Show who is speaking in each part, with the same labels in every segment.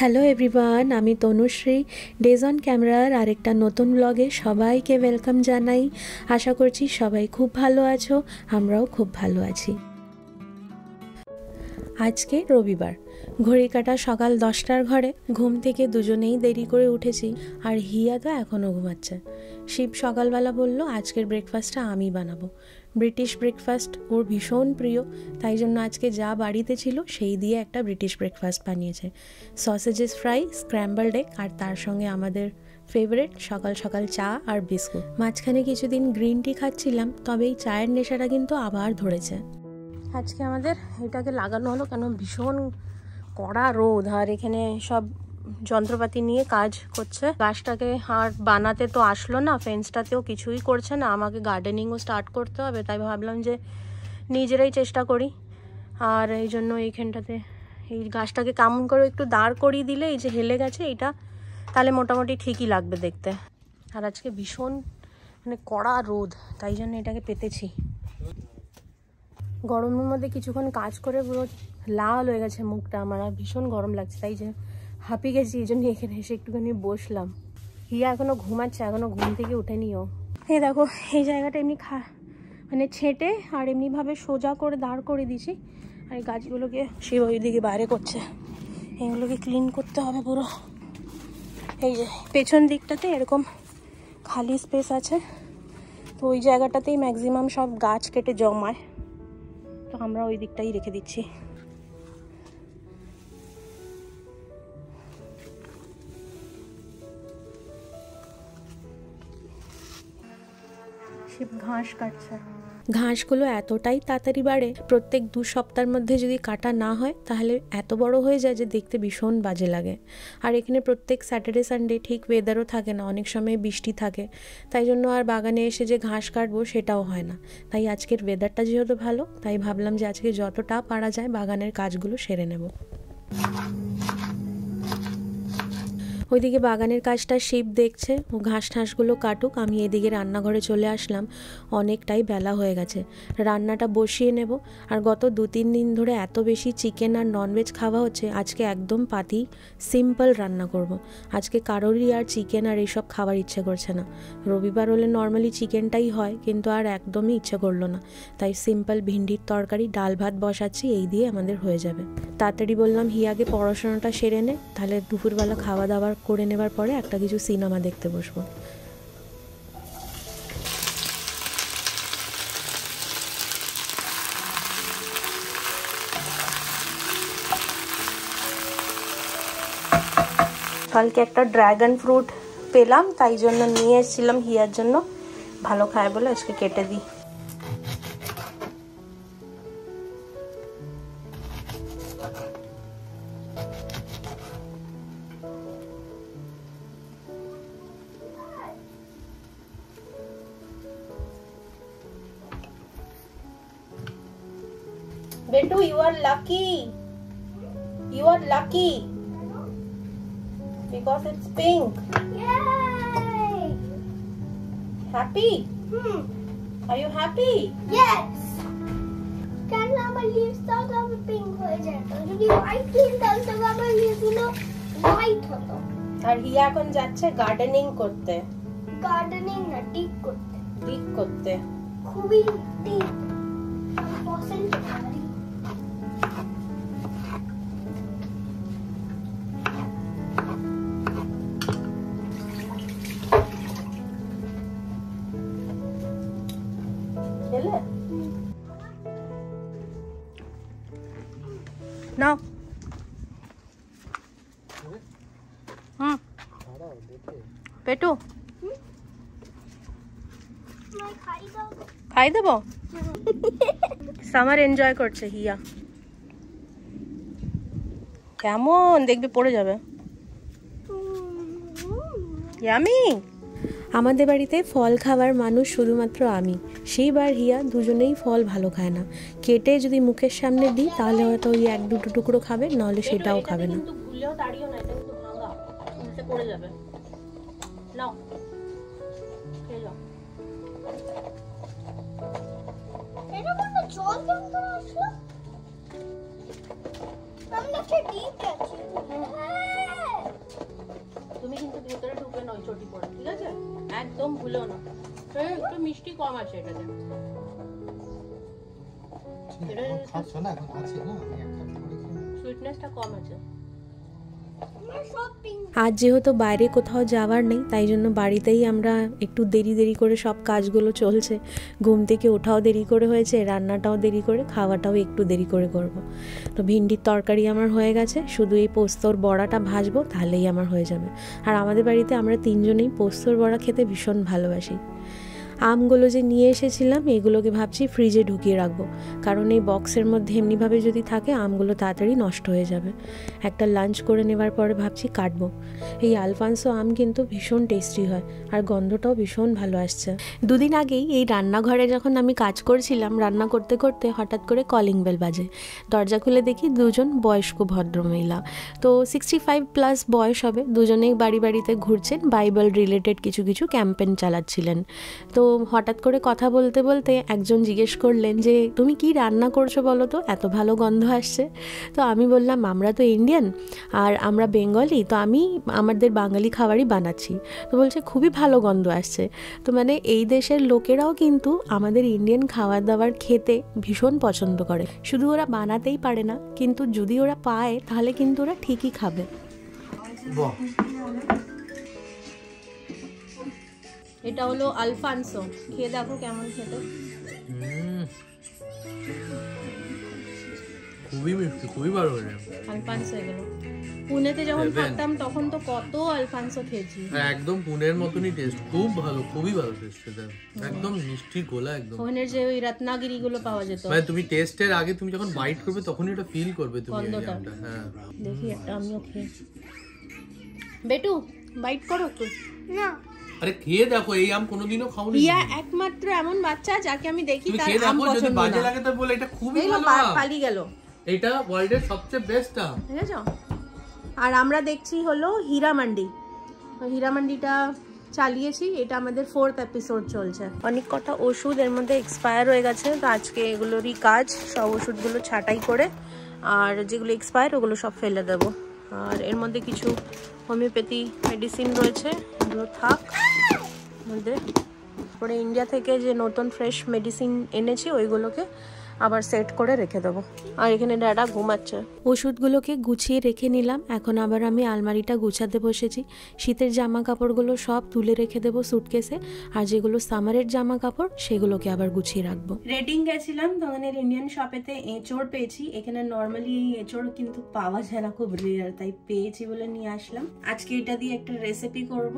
Speaker 1: Hello everyone, আমি Tanushree. Days on ক্যামেরার আরেকটা নতুন ব্লগে সবাইকে ওয়েলকাম জানাই। আশা করছি সবাই খুব ভালো আছো, আমরাও খুব ভালো আছি। আজকে রবিবার, ঘড়ি কাটা সকাল 10টার ঘরে। ঘুম থেকে দুজনেই দেরি করে উঠেছি, আর হিয়া তো এখনও ঘুমাচ্ছে। শিব সকালবেলা বলল আজকের ব্রেকফাস্টটা আমি বানাবো। ব্রিটিশ ব্রেকফাস্ট ওর ভীষণ প্রিয়, তাই জন্য আজকে যা বাড়িতে ছিল সেই দিয়ে একটা ব্রিটিশ ব্রেকফাস্ট বানিয়েছে। সসেজেস ফ্রাই, স্ক্র্যাম্বলড এগ, আর তার সঙ্গে আমাদের ফেভারিট সকাল সকাল চা আর বিস্কুট। মাঝখানে কিছুদিন গ্রিন টি খাচ্ছিলাম, তবে এই চায়ের নেশাটা কিন্তু আবার ধরেছে। আজকে আমাদের এটাকে লাগানো হলো কেন, ভীষণ কড়া রোদ, আর এখানে সব যন্ত্রপাতি নিয়ে কাজ করছে। গাছটাকে আর বানাতে তো আসলো না, ফেন্সটাতেও কিছুই করছে না। আমাকে গার্ডেনিংও স্টার্ট করতে হবে, তাই ভাবলাম যে নিজেরাই চেষ্টা করি। আর এই জন্য এইখানটাতে এই গাছটাকে কেমন করে একটু দাঁড় করিয়ে দিলে, এই যে হেলে গেছে এটা, তাহলে মোটামুটি ঠিকই লাগবে দেখতে। আর আজকে ভীষণ কড়া রোদ, তাই জন্য এটাকে পেতেছি। গরমের মধ্যে কিছুক্ষণ কাজ করে পুরো লাল হয়ে গেছে মুখটা আমার, আর ভীষণ গরম লাগছে, তাই যে হাঁপিয়ে গেছি। এই জন্য এখানে এসে একটুখানি বসলাম। হিয়া এখনও ঘুমাচ্ছে, এখনও ঘুম থেকে উঠেনিও। এই দেখো, এই জায়গাটা এমনি ছেঁটে আর এমনিভাবে সোজা করে দাঁড় করে দিছি। আর এই গাছগুলোকে সে ওইদিকে বাইরে করছে, এগুলোকে ক্লিন করতে হবে পুরো। এই যে পেছন দিকটাতে এরকম খালি স্পেস আছে, তো ওই জায়গাটাতেই ম্যাক্সিমাম সব গাছ কেটে জমায়, তো আমরা ওই দিকটাই রেখে দিচ্ছি। শিব ঘাস কাটছে। ঘাসগুলো এতটাই তাড়াতাড়ি বাড়ে, প্রত্যেক 2 সপ্তাহের মধ্যে যদি কাটা না হয় তাহলে এত বড় হয়ে যায় যে দেখতে ভীষণ বাজে লাগে। আর এখানে প্রত্যেক স্যাটারডে সানডে ঠিক ওয়েদারও থাকে না, অনেক সময় বৃষ্টি থাকে, তাই জন্য আর বাগানে এসে যে ঘাস কাটবো সেটাও হয় না। তাই আজকের ওয়েদারটা যেহেতু ভালো, তাই ভাবলাম যে আজকে যতটা পারা যায় বাগানের কাজগুলো সেরে নেব। ওইদিকে বাগানের কাজটা শিব দেখছে, ও ঘাস ঠাসগুলো কাটুক, আমি এদিকে রান্নাঘরে চলে আসলাম। অনেকটাই বেলা হয়ে গেছে, রান্নাটা বসিয়ে নেব। আর গত 2-3 দিন ধরে এত বেশি চিকেন আর ননভেজ খাওয়া হচ্ছে, আজকে একদম পাতি সিম্পল রান্না করব। আজকে কারোরই আর চিকেন আর এইসব খাবার ইচ্ছে করছে না। রবিবার হলে নর্মালি চিকেনটাই হয়, কিন্তু আর একদমই ইচ্ছে করলো না, তাই সিম্পল ভিন্ডির তরকারি, ডাল ভাত বসাচ্ছি, এই দিয়ে আমাদের হয়ে যাবে। তাড়াতাড়ি বললাম হিয়াকে পড়াশোনাটা সেরে নে, তাহলে দুপুরবেলা খাওয়া দাওয়া করে নেবার পরে একটা কিছু সিনেমা দেখতে বসবো। কালকে একটা ড্রাগন ফ্রুট পেলাম, তাই জন্য নিয়ে এসেছিলাম হিয়ার জন্য, ভালো খায় বলে আজকে কেটে দিই। Betu, you are lucky. You are lucky. Because it's pink.
Speaker 2: Yay!
Speaker 1: Happy? Are you happy?
Speaker 2: Yes! Can our leaves start off pink হয়ে যায়? যদি white pink তাহলে আমার leaves গুলো white হতো।
Speaker 1: আর হিয়া এখন যাচ্ছে গার্ডেনিং করতে।
Speaker 2: গার্ডেনিং না, ডিগ করতে।
Speaker 1: ডিগ করতে?
Speaker 2: খুবই ডিগ। পছন্দ করি।
Speaker 1: নাও। পেটু খাই দেবো? সামার এনজয় করছে হিয়া। কেমন দেখবি, পড়ে যাবে। ইয়ামি। আমাদের বাড়িতে ফল খাওয়ার মানুষ শুধুমাত্র আমি, সেই বার হিয়া, দুজনেই ফল ভালো খায় না। কেটে যদি মুখের সামনে দিই তাহলে হয়তো ওই 1-2 টুকরো খাবে, নাহলে সেটাও খাবে না। ভুলেও দাঁড়িও না, এটা কিন্তু ভাঙা, নিচে পড়ে যাবে। নাও খেয়ে যাও।
Speaker 2: এটা মনে জল কেমন করে আসলো? আমি একটা ডিগ আছে।
Speaker 1: খুলেও না, একটু মিষ্টি কম আছে এটাতে। সুইটনেসটা কম আছে। আজ যেহেতু বাইরে কোথাও যাওয়ার নেই, তাই জন্য বাড়িতেই আমরা একটু দেরি দেরি করে সব কাজগুলো চলছে। ঘুম থেকে ওঠাও দেরি করে হয়েছে, রান্নাটাও দেরি করে, খাওয়াটাও একটু দেরি করে করব। তো ভিন্ডির তরকারি আমার হয়ে গেছে, শুধু এই পোস্তর বড়াটা ভাজবো, তাহলেই আমার হয়ে যাবে। আর আমাদের বাড়িতে আমরা তিনজনেই পোস্তর বড়া খেতে ভীষণ ভালোবাসি। আমগুলো যে নিয়ে এসেছিলাম এগুলোকে ভাবছি ফ্রিজে ঢুকিয়ে রাখবো, কারণ এই বক্সের মধ্যে এমনিভাবে যদি থাকে আমগুলো তাড়াতাড়ি নষ্ট হয়ে যাবে। একটা লাঞ্চ করে নেবার পরে ভাবছি কাটবো। এই আলফানসো আম কিন্তু ভীষণ টেস্টি হয়, আর গন্ধটাও ভীষণ ভালো আসছে। দুদিন আগেই এই রান্নাঘরে যখন আমি কাজ করছিলাম, রান্না করতে করতে হঠাৎ করে কলিং বেল বাজে। দরজা খুলে দেখি দুজন বয়স্ক ভদ্রমহিলা, তো 65+ বয়স হবে, দুজনেই বাড়ি বাড়িতে ঘুরছেন, বাইবেল রিলেটেড কিছু কিছু ক্যাম্পেন চালাচ্ছিলেন। তো হঠাৎ করে কথা বলতে বলতে একজন জিজ্ঞেস করলেন যে তুমি কি রান্না করছো বলো তো, এত ভালো গন্ধ আসছে। তো আমি বললাম আমরা তো ইন্ডিয়ান আর আমরা বেঙ্গলি, তো আমি আমাদের বাঙালি খাবারই বানাচ্ছি। তো বলছে খুবই ভালো গন্ধ আসছে। তো মানে এই দেশের লোকেরাও কিন্তু আমাদের ইন্ডিয়ান খাবার দাবার খেতে ভীষণ পছন্দ করে, শুধু ওরা বানাতেই পারে না, কিন্তু যদি ওরা পায় তাহলে কিন্তু ওরা ঠিকই খাবে। এটা হলো আলফানসো, খেয়ে দেখো কেমন খেতে।
Speaker 3: খুবই মিষ্টি, খুবই ভালো লাগে
Speaker 1: আলফানসো। এগুলো পুনেতে যখন থাকতাম তখন তো কত আলফানসো খেয়েছি,
Speaker 3: একদম পুনের মতনই টেস্ট, খুব ভালো, খুবই ভালো টেস্ট। এটা একদম মিষ্টি গোলা, একদম
Speaker 1: ওখানের যে ওই রত্নাগিরি গুলো পাওয়া যেত,
Speaker 3: মানে তুমি টেস্টের আগে তুমি যখন বাইট করবে তখনই এটা ফিল করবে তুমি এই আমটা। হ্যাঁ
Speaker 1: দেখি একটা আমিও খেয়ে। বেটু বাইট করো একটু।
Speaker 2: না,
Speaker 3: আরে খেয়ে দেখো, এই আম কোনোদিনও খাওনি।
Speaker 1: রিয়া একমাত্র এমন বাচ্চা যাকে আমি দেখি তার আম পছন্দ না।
Speaker 3: বাজে লাগে তো বলে এটা খুবই ভালো আম,
Speaker 1: পালিয়ে গেল।
Speaker 3: এটা ওয়ার্ল্ডের সবচেয়ে বেস্ট আম,
Speaker 1: ঠিক আছে। আর আমরা দেখছি হলো হীরামান্ডি, হীরামান্ডিটা চালিয়েছি, এটা আমাদের 4th এপিসোড চলছে। অনেক কটা ওষুধ এর মধ্যে এক্সপায়ার হয়ে গেছে, তো আজকে এগুলোরই কাজ, সব ওষুধগুলো ছাঁটাই করে, আর যেগুলো এক্সপায়ার ওগুলো সব ফেলে দেব। আর এর মধ্যে কিছু হোমিওপ্যাথি মেডিসিন রয়েছে, এগুলো থাক মধ্যে। পরে ইন্ডিয়া থেকে যে নতুন ফ্রেশ মেডিসিন এনেছি ওইগুলোকে আবার সেট করে রেখে দেবো। আর এখানে ড্যাডা ঘুমাচ্ছে। ওষুধগুলোকে গুছিয়ে রেখে নিলাম, এখন আবার আমি আলমারিটা গুছাতে বসেছি। শীতের জামা কাপড়গুলো সব তুলে রেখে দেবো সুটকেসে, আর যেগুলো সামারের জামা কাপড় সেগুলোকে আবার গুছিয়ে রাখবো। রেডিং গেছিলাম, তখন ইন্ডিয়ান শপেতে এঁচড় পেয়েছি। এখানে নর্মালি এই এঁচড় কিন্তু পাওয়া যায় না, খুব রেয়ার, তাই পেয়েছি বলে নিয়ে আসলাম। আজকে এটা দিয়ে একটা রেসিপি করব,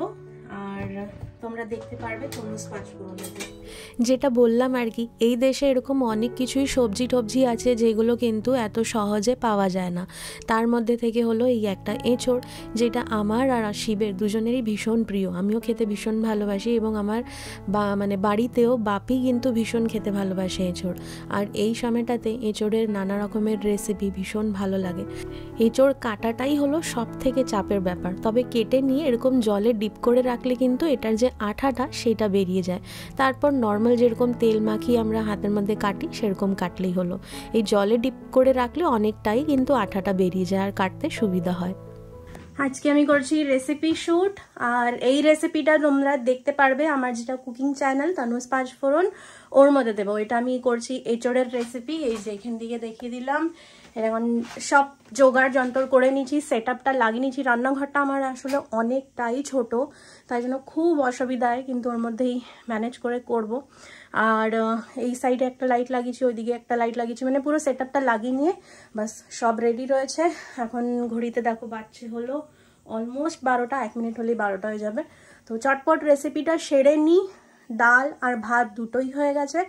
Speaker 1: আর তোমরা দেখতে পারবে তনুজ 5 ফোড়নেতে। যেটা বললাম আর কি, এই দেশে এরকম অনেক কিছুই সবজি টবজি আছে যেগুলো কিন্তু এত সহজে পাওয়া যায় না। তার মধ্যে থেকে হলো এই একটা এঁচড়, যেটা আমার আর শিবের দুজনেরই ভীষণ প্রিয়। আমিও খেতে ভীষণ ভালোবাসি, এবং আমার মানে বাড়িতেও বাপি কিন্তু ভীষণ খেতে ভালোবাসে এঁচড়। আর এই সময়টাতে এঁচড়ের নানা রকমের রেসিপি ভীষণ ভালো লাগে। এঁচড় কাটাটাই হলো সব থেকে চাপের ব্যাপার, তবে কেটে নিয়ে এরকম জলে ডিপ করে রাখলে কিন্তু এটার যে আঠাটা সেটা বেরিয়ে যায়। তারপর নর্মাল যেরকম তেল মাখিয়ে আমরা হাতের মধ্যে কাটি সেরকম কাটলেই হলো। এই জলে ডিপ করে রাখলে অনেকটাই কিন্তু আঠাটা বেরিয়ে যায় আর কাটতে সুবিধা হয়। আজকে আমি করছি রেসিপি শ্যুট, আর এই রেসিপিটা তোমরা দেখতে পারবে আমার যেটা কুকিং চ্যানেল তনুজ 5 ফোড়ন, ওর মধ্যে দেবো। এটা আমি করছি এঁচড়ের রেসিপি। এই যে এখান দিকে দেখিয়ে দিলাম, এখন সব জোগাড় যন্ত্র করে নিয়েছি, সেট আপটা লাগিয়ে নিয়েছি। রান্নাঘরটা আমার আসলে অনেকটাই ছোট, তাই জন্য খুব অসুবিধায়, কিন্তু ওর মধ্যেই ম্যানেজ করে করব। আর এই সাইডে একটা লাইট লাগিয়েছি, ওইদিকে একটা লাইট লাগিয়েছি, মানে পুরো সেট আপটা লাগিয়ে নিয়ে বাস সব রেডি রয়েছে। এখন ঘড়িতে দেখো বাজছে হলো অলমোস্ট 12টা, 1 মিনিট হলেই 12টা হয়ে যাবে। তো চটপট রেসিপিটা সেরে নিই। ডাল আর ভাত দুটোই হয়ে গেছে,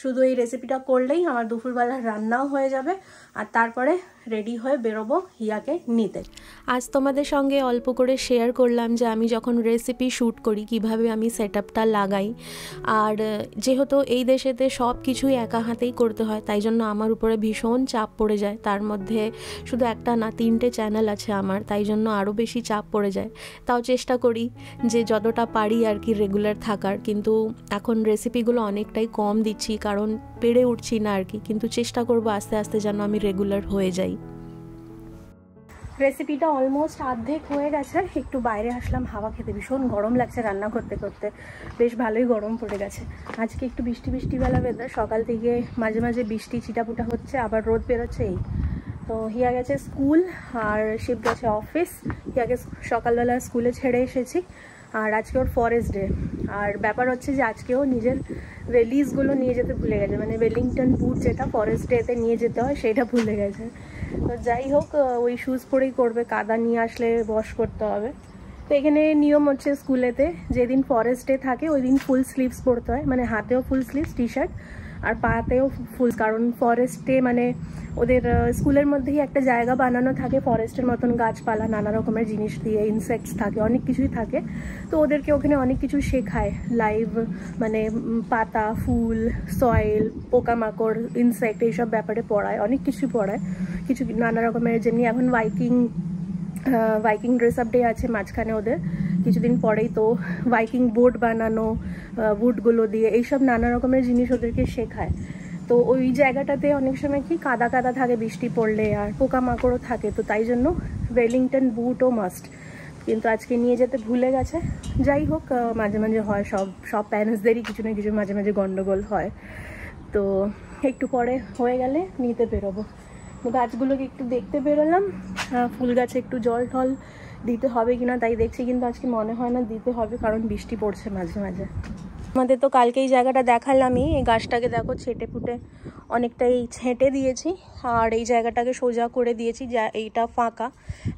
Speaker 1: শুধু এই রেসিপিটা করলেই আমার দুপুরবেলার রান্নাও হয়ে যাবে, আর তারপরে রেডি হয়ে বেরোবো হিয়াকে নিতে। আজ তোমাদের সঙ্গে অল্প করে শেয়ার করলাম যে আমি যখন রেসিপি শ্যুট করি কিভাবে আমি সেট আপটা লাগাই। আর যেহেতু এই দেশেতে সব কিছুই একা হাতেই করতে হয়, তাই জন্য আমার উপরে ভীষণ চাপ পড়ে যায়। তার মধ্যে শুধু একটা না 3টে চ্যানেল আছে আমার, তাই জন্য আরও বেশি চাপ পড়ে যায়। তাও চেষ্টা করি যে যতটা পারি আর কি রেগুলার থাকার, কিন্তু এখন রেসিপিগুলো অনেকটাই কম দিচ্ছি কারণ পেরে উঠছি না আর কি, কিন্তু চেষ্টা করব আস্তে আস্তে যেন আমি রেগুলার হয়ে যাই। রেসিপিটা অলমোস্ট অর্ধেক হয়ে গেছে, একটু বাইরে আসলাম হাওয়া খেতে, ভীষণ গরম লাগছে রান্না করতে করতে, বেশ ভালোই গরম পড়ে গেছে। আজকে একটু বৃষ্টি বৃষ্টিবেলা ওয়েদার, সকাল থেকে মাঝে মাঝে বৃষ্টি ছিটাফুটা হচ্ছে, আবার রোদ বেরোচ্ছে এই। তো হিয়া গেছে স্কুল আর শিব গেছে অফিস। হিয়াকে সকালবেলা স্কুলে ছেড়ে এসেছি, আর আজকে ওর ফরেস্ট ডে। আর ব্যাপার হচ্ছে যে আজকেও নিজের রেলিজগুলো নিয়ে যেতে ভুলে গেছে, মানে ওয়েলিংটন বুট যেটা ফরেস্ট ডেতে নিয়ে যেতে হয় সেটা ভুলে গেছে। তো যাই হোক, ওই শুজ পরেই করবে, কাদা নিয়ে আসলে ওয়াশ করতে হবে। তো এখানে নিয়ম হচ্ছে স্কুলেতে যেদিন ফরেস্ট ডে থাকে ওই দিন ফুল স্লিভস পরতে হয়, মানে হাতেও ফুল স্লিভস টি শার্ট আর পাতেও ফুল, কারণ ফরেস্টে মানে ওদের স্কুলের মধ্যেই একটা জায়গা বানানো থাকে ফরেস্টের মতন, গাছপালা নানা রকমের জিনিস দিয়ে, ইনসেক্টস থাকে, অনেক কিছুই থাকে। তো ওদেরকে ওখানে অনেক কিছু শেখায় লাইভ, মানে পাতা, ফুল, সয়েল, পোকামাকড়, ইনসেক্ট এইসব ব্যাপারে পড়ায়, অনেক কিছুই পড়ায়, কিছু নানা রকমের। যেমনি এখন ভাইকিং ড্রেস আপ ডে আছে মাঝখানে ওদের কিছুদিন পরেই, তো ভাইকিং বোট বানানো উডগুলো দিয়ে এইসব নানা রকমের জিনিস ওদেরকে শেখায়। তো ওই জায়গাটাতে অনেক সময় কি কাদা কাদা থাকে বৃষ্টি পড়লে, আর পোকামাকড়ও থাকে, তো তাই জন্য ওয়েলিংটন বুটও মাস্ট। কিন্তু আজকে নিয়ে যেতে ভুলে গেছে। যাই হোক, মাঝে মাঝে হয়, সব প্যারেন্টসদেরই কিছু না কিছু মাঝে মাঝে গন্ডগোল হয়। তো একটু পরে হয়ে গেলে নিতে বেরোবো। গাছগুলোকে একটু দেখতে বেরোলাম, ফুল গাছে একটু জল টল দিতে হবে কিনা তাই দেখছি, কিন্তু আজকে মনে হয় না দিতে হবে, কারণ বৃষ্টি পড়ছে মাঝে মাঝে। আমাদের তো কালকে এই জায়গাটা দেখালামই, এই গাছটাকে দেখো ছেটে ফুটে অনেকটাই ছেঁটে দিয়েছি, আর এই জায়গাটাকে সোজা করে দিয়েছি, যা এইটা ফাঁকা।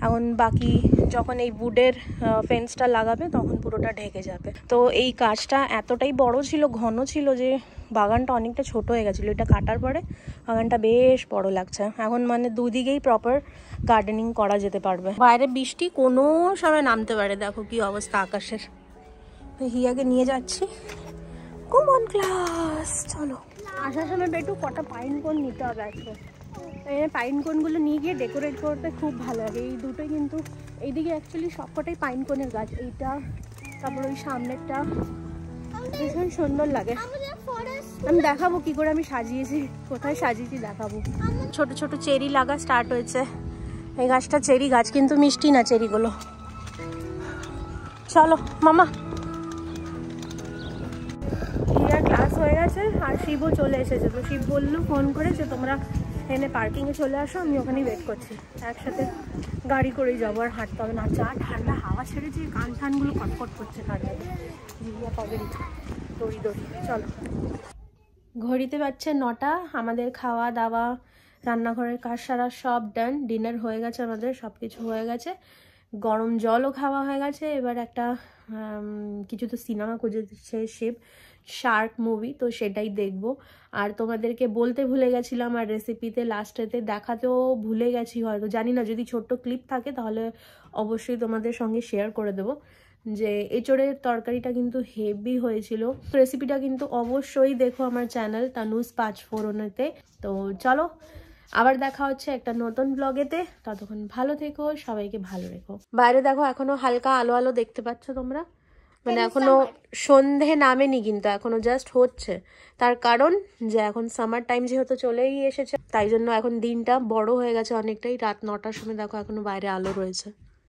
Speaker 1: এখন বাকি যখন এই উডের ফেন্সটা লাগাবে তখন পুরোটা ঢেকে যাবে। তো এই গাছটা এতটাই বড় ছিল, ঘন ছিল, যে বাগানটা অনেকটা ছোট হয়ে গেছিলো। এটা কাটার পরে বাগানটা বেশ বড় লাগছে এখন, মানে দুদিকেই প্রপার গার্ডেনিং করা যেতে পারবে। বাইরে বৃষ্টি কোনো সময় নামতে পারে, দেখো কি অবস্থা আকাশের। হিয়াকে নিয়ে যাচ্ছি, কম অন ক্লাস, চলো। আসার সময় একটু কটা পাইন কোন নিতে হবে আজকে। এই পাইন কোনগুলো নিয়ে গিয়ে ডেকোরেট করতে খুব ভালো লাগে। এই দুটোই কিন্তু এইদিকে অ্যাকচুয়ালি সবকটাই পাইন কোনের গাছ, এইটা তারপর ওই সামনেরটা ভীষণ সুন্দর লাগে। আমি দেখাবো কি করে আমি সাজিয়েছি, কোথায় সাজিয়েছি দেখাবো। ছোট ছোট চেরি লাগা স্টার্ট হয়েছে। এই গাছটা চেরি গাছ, কিন্তু মিষ্টি না চেরিগুলো। চলো মামা। হিয়ার ক্লাস হয়ে গেছে আর শিবও চলে এসেছে। তো শিব বললো ফোন করে যে তোমরা এনে পার্কিংয়ে চলে আসো, আমি ওখানেই ওয়েট করছি, একসাথে গাড়ি করেই যাবো, আর হাঁটতে হবে না। যা ঠান্ডা হাওয়া ছেড়েছে, কান টানগুলো কটকট করছে ঠান্ডা। হিয়া পাবে দড়ি দড়ি। চলো, ঘড়িতে বাজছে 9টা। আমাদের খাওয়া দাওয়া, রান্নাঘরের কাজ সারা সব ডান, ডিনার হয়ে গেছে আমাদের, সব কিছু হয়ে গেছে, গরম জলও খাওয়া হয়ে গেছে। এবার একটা কিছু তো সিনেমা খুঁজেছে শিব, শার্ক মুভি, তো সেটাই দেখবো। আর তোমাদেরকে বলতে ভুলে গেছিলাম, আর রেসিপিতে লাস্টেতে দেখাতেও ভুলে গেছি হয়তো, জানি না, যদি ছোট্ট ক্লিপ থাকে তাহলে অবশ্যই তোমাদের সঙ্গে শেয়ার করে দেবো, যে এঁচোড়ের তরকারিটা কিন্তু হেভি হয়েছিল। রেসিপিটা কিন্তু অবশ্যই দেখো আমার চ্যানেল তানুজ 5foreign-তে। তো চলো, আবার দেখা হচ্ছে একটা নতুন ব্লগেতে, ততক্ষণ ভালো থেকো, সবাইকে ভালো রেখো। বাইরে দেখো এখনো হালকা আলো আলো দেখতে পাচ্ছ তোমরা, মানে এখনো সন্ধে নামেনি, কিন্তু এখনো জাস্ট হচ্ছে। তার কারণ যে এখন সামার টাইম যেহেতু চলেই এসেছে, তাই জন্য এখন দিনটা বড় হয়ে গেছে অনেকটাই। রাত 9টার সময় দেখো এখনো বাইরে আলো রয়েছে।